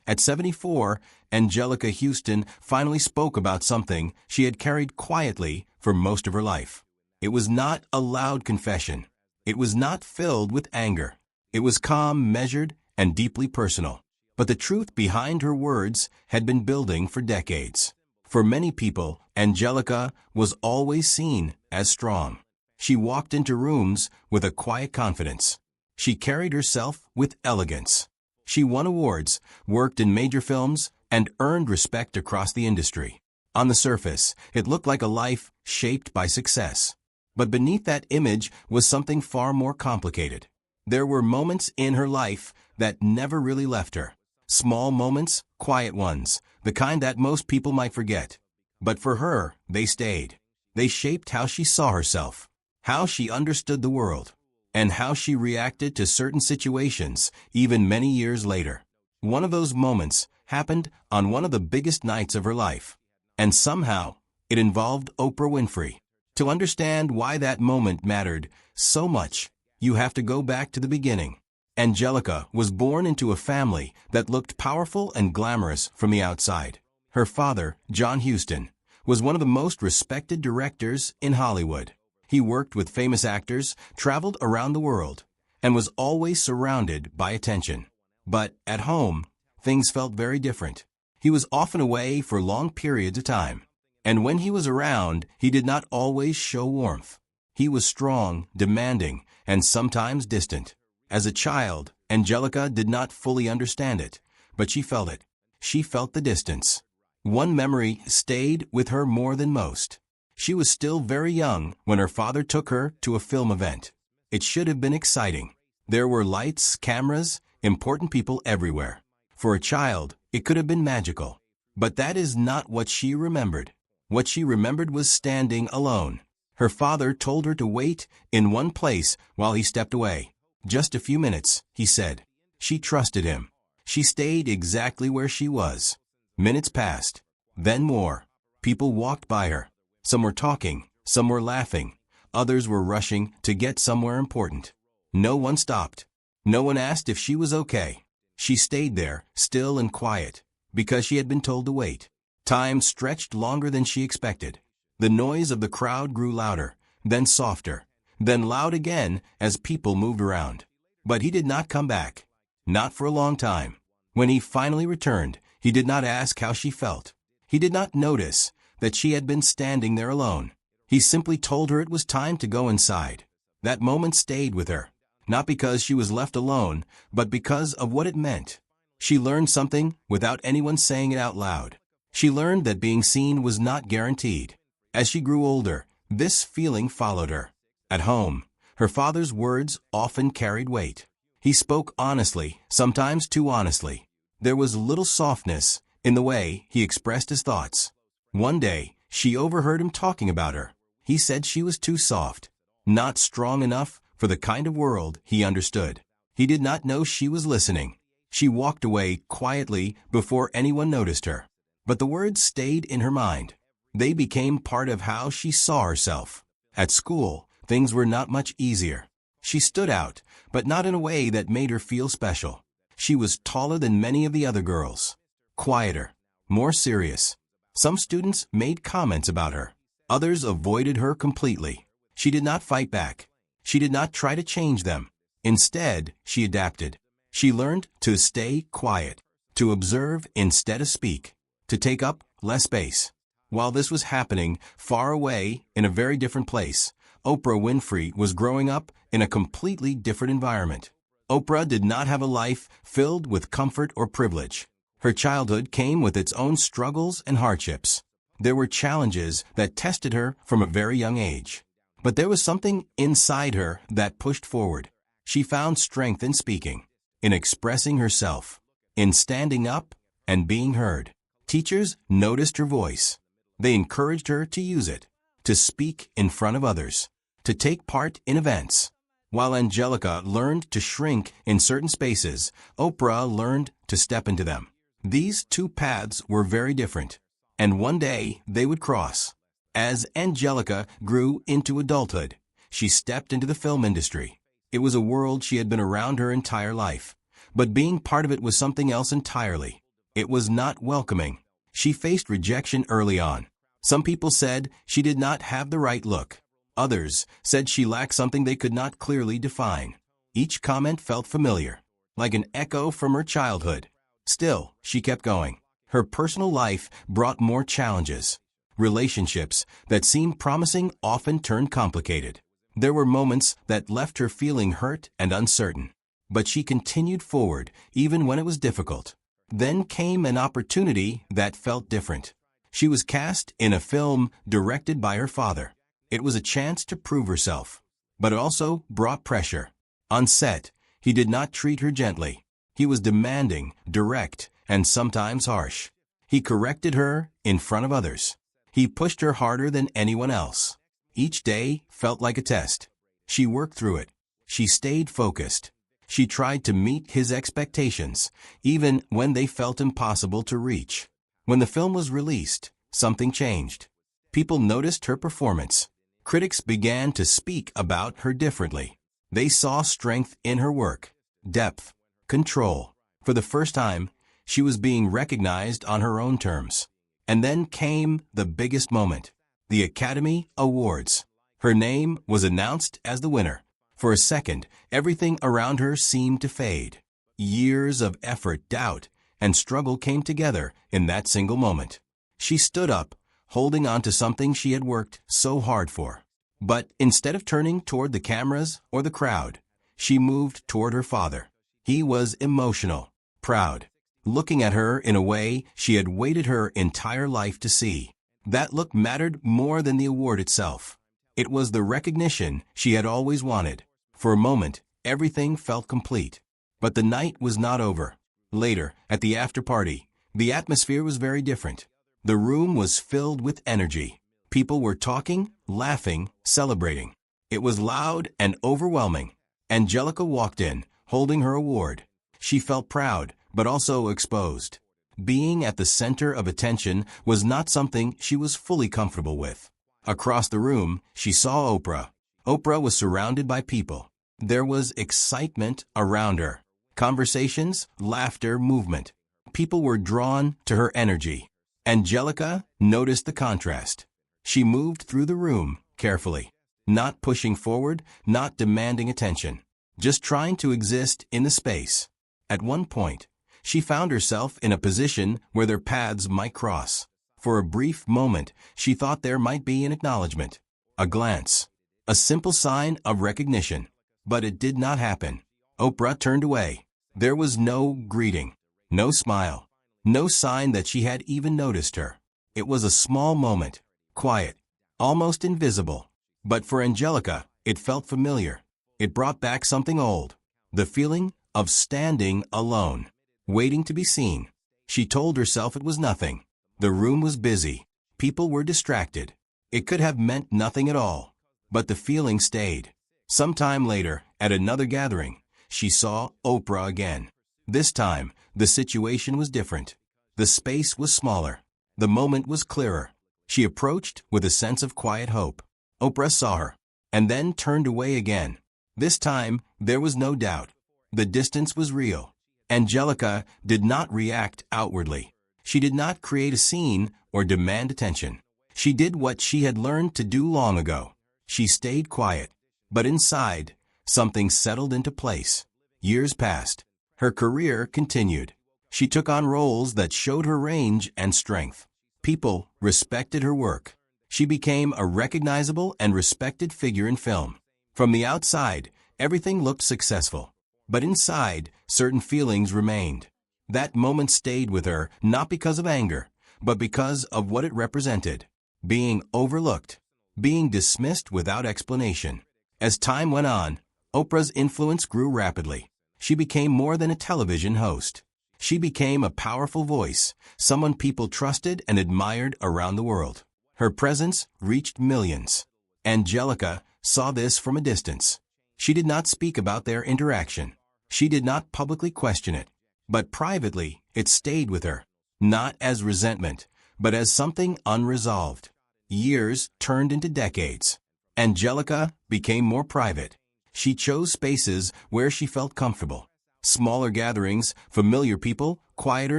At 74, Anjelica Huston finally spoke about something she had carried quietly for most of her life. It was not a loud confession. It was not filled with anger. It was calm, measured, and deeply personal. But the truth behind her words had been building for decades. For many people, Anjelica was always seen as strong. She walked into rooms with a quiet confidence. She carried herself with elegance. She won awards, worked in major films, and earned respect across the industry. On the surface, it looked like a life shaped by success. But beneath that image was something far more complicated. There were moments in her life that never really left her. Small moments, quiet ones, the kind that most people might forget. But for her, they stayed. They shaped how she saw herself, how she understood the world, and how she reacted to certain situations, even many years later. One of those moments happened on one of the biggest nights of her life. And somehow, it involved Oprah Winfrey. To understand why that moment mattered so much, you have to go back to the beginning. Anjelica was born into a family that looked powerful and glamorous from the outside. Her father, John Huston, was one of the most respected directors in Hollywood. He worked with famous actors, traveled around the world, and was always surrounded by attention. But at home, things felt very different. He was often away for long periods of time. And when he was around, he did not always show warmth. He was strong, demanding, and sometimes distant. As a child, Anjelica did not fully understand it, but she felt it. She felt the distance. One memory stayed with her more than most. She was still very young when her father took her to a film event. It should have been exciting. There were lights, cameras, important people everywhere. For a child, it could have been magical. But that is not what she remembered. What she remembered was standing alone. Her father told her to wait in one place while he stepped away. Just a few minutes, he said. She trusted him. She stayed exactly where she was. Minutes passed. Then more. People walked by her. Some were talking, some were laughing. Others were rushing to get somewhere important. No one stopped. No one asked if she was okay. She stayed there, still and quiet, because she had been told to wait. Time stretched longer than she expected. The noise of the crowd grew louder, then softer, then loud again as people moved around. But he did not come back. Not for a long time. When he finally returned, he did not ask how she felt. He did not notice that she had been standing there alone. He simply told her it was time to go inside. That moment stayed with her, not because she was left alone, but because of what it meant. She learned something without anyone saying it out loud. She learned that being seen was not guaranteed. As she grew older, this feeling followed her. At home, her father's words often carried weight. He spoke honestly, sometimes too honestly. There was little softness in the way he expressed his thoughts. One day, she overheard him talking about her. He said she was too soft, not strong enough for the kind of world he understood. He did not know she was listening. She walked away quietly before anyone noticed her. But the words stayed in her mind. They became part of how she saw herself. At school, things were not much easier. She stood out, but not in a way that made her feel special. She was taller than many of the other girls, quieter, more serious. Some students made comments about her. Others avoided her completely. She did not fight back. She did not try to change them. Instead, she adapted. She learned to stay quiet, to observe instead of speak, to take up less space. While this was happening far away in a very different place, Oprah Winfrey was growing up in a completely different environment. Oprah did not have a life filled with comfort or privilege. Her childhood came with its own struggles and hardships. There were challenges that tested her from a very young age. But there was something inside her that pushed forward. She found strength in speaking, in expressing herself, in standing up and being heard. Teachers noticed her voice. They encouraged her to use it, to speak in front of others, to take part in events. While Anjelica learned to shrink in certain spaces, Oprah learned to step into them. These two paths were very different, and one day they would cross. As Anjelica grew into adulthood, she stepped into the film industry. It was a world she had been around her entire life, but being part of it was something else entirely. It was not welcoming. She faced rejection early on. Some people said she did not have the right look. Others said she lacked something they could not clearly define. Each comment felt familiar, like an echo from her childhood. Still, she kept going. Her personal life brought more challenges. Relationships that seemed promising often turned complicated. There were moments that left her feeling hurt and uncertain. But she continued forward, even when it was difficult. Then came an opportunity that felt different. She was cast in a film directed by her father. It was a chance to prove herself, but it also brought pressure. On set, he did not treat her gently. He was demanding, direct, and sometimes harsh. He corrected her in front of others. He pushed her harder than anyone else. Each day felt like a test. She worked through it. She stayed focused. She tried to meet his expectations, even when they felt impossible to reach. When the film was released, something changed. People noticed her performance. Critics began to speak about her differently. They saw strength in her work, depth, control. For the first time, she was being recognized on her own terms. And then came the biggest moment, the Academy Awards. Her name was announced as the winner. For a second, everything around her seemed to fade. Years of effort, doubt, and struggle came together in that single moment. She stood up, holding on to something she had worked so hard for. But instead of turning toward the cameras or the crowd, she moved toward her father. He was emotional, proud, looking at her in a way she had waited her entire life to see. That look mattered more than the award itself. It was the recognition she had always wanted. For a moment, everything felt complete. But the night was not over. Later, at the after-party, the atmosphere was very different. The room was filled with energy. People were talking, laughing, celebrating. It was loud and overwhelming. Anjelica walked in, holding her award. She felt proud, but also exposed. Being at the center of attention was not something she was fully comfortable with. Across the room, she saw Oprah. Oprah was surrounded by people. There was excitement around her. Conversations, laughter, movement. People were drawn to her energy. Anjelica noticed the contrast. She moved through the room carefully, not pushing forward, not demanding attention, just trying to exist in the space. At one point, she found herself in a position where their paths might cross. For a brief moment, she thought there might be an acknowledgement, a glance, a simple sign of recognition. But it did not happen. Oprah turned away. There was no greeting, no smile, no sign that she had even noticed her. It was a small moment, quiet, almost invisible. But for Anjelica, it felt familiar. It brought back something old, the feeling of standing alone, waiting to be seen. She told herself it was nothing. The room was busy. People were distracted. It could have meant nothing at all. But the feeling stayed. Sometime later, at another gathering, she saw Oprah again. This time, the situation was different. The space was smaller. The moment was clearer. She approached with a sense of quiet hope. Oprah saw her, and then turned away again. This time, there was no doubt. The distance was real. Anjelica did not react outwardly. She did not create a scene or demand attention. She did what she had learned to do long ago. She stayed quiet. But inside, something settled into place. Years passed. Her career continued. She took on roles that showed her range and strength. People respected her work. She became a recognizable and respected figure in film. From the outside, everything looked successful. But inside, certain feelings remained. That moment stayed with her, not because of anger, but because of what it represented. Being overlooked. Being dismissed without explanation. As time went on, Oprah's influence grew rapidly. She became more than a television host. She became a powerful voice, someone people trusted and admired around the world. Her presence reached millions. Anjelica saw this from a distance. She did not speak about their interaction. She did not publicly question it. But privately, it stayed with her, not as resentment, but as something unresolved. Years turned into decades. Anjelica became more private. She chose spaces where she felt comfortable. Smaller gatherings, familiar people, quieter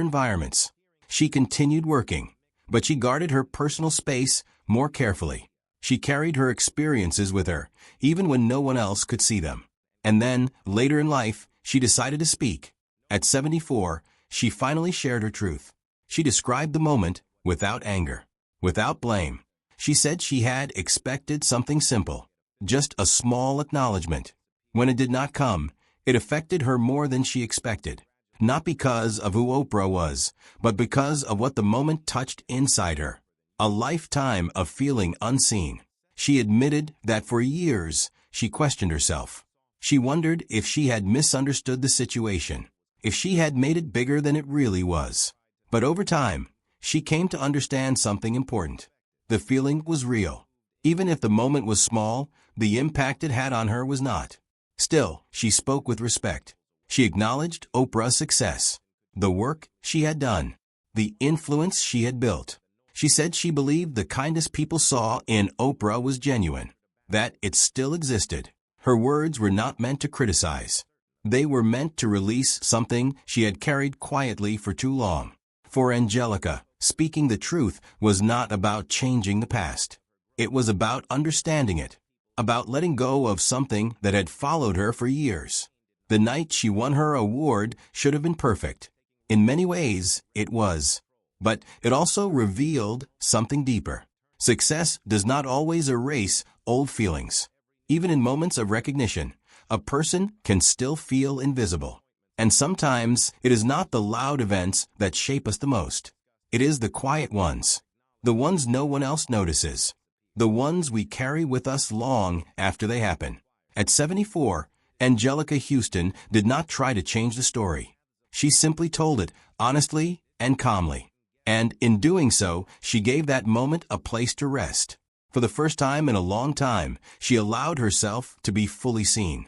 environments. She continued working, but she guarded her personal space more carefully. She carried her experiences with her, even when no one else could see them. And then, later in life, she decided to speak. At 74, she finally shared her truth. She described the moment without anger, without blame. She said she had expected something simple, just a small acknowledgement. When it did not come, it affected her more than she expected. Not because of who Oprah was, but because of what the moment touched inside her. A lifetime of feeling unseen. She admitted that for years she questioned herself. She wondered if she had misunderstood the situation, if she had made it bigger than it really was. But over time, she came to understand something important. The feeling was real. Even if the moment was small, the impact it had on her was not. Still, she spoke with respect. She acknowledged Oprah's success, the work she had done, the influence she had built. She said she believed the kindness people saw in Oprah was genuine, that it still existed. Her words were not meant to criticize. They were meant to release something she had carried quietly for too long. For Anjelica, speaking the truth was not about changing the past. It was about understanding it, about letting go of something that had followed her for years. The night she won her award should have been perfect. In many ways, it was. But it also revealed something deeper. Success does not always erase old feelings. Even in moments of recognition, a person can still feel invisible. And sometimes it is not the loud events that shape us the most. It is the quiet ones, the ones no one else notices, the ones we carry with us long after they happen. At 74, Anjelica Huston did not try to change the story. She simply told it honestly and calmly. And in doing so, she gave that moment a place to rest. For the first time in a long time, she allowed herself to be fully seen.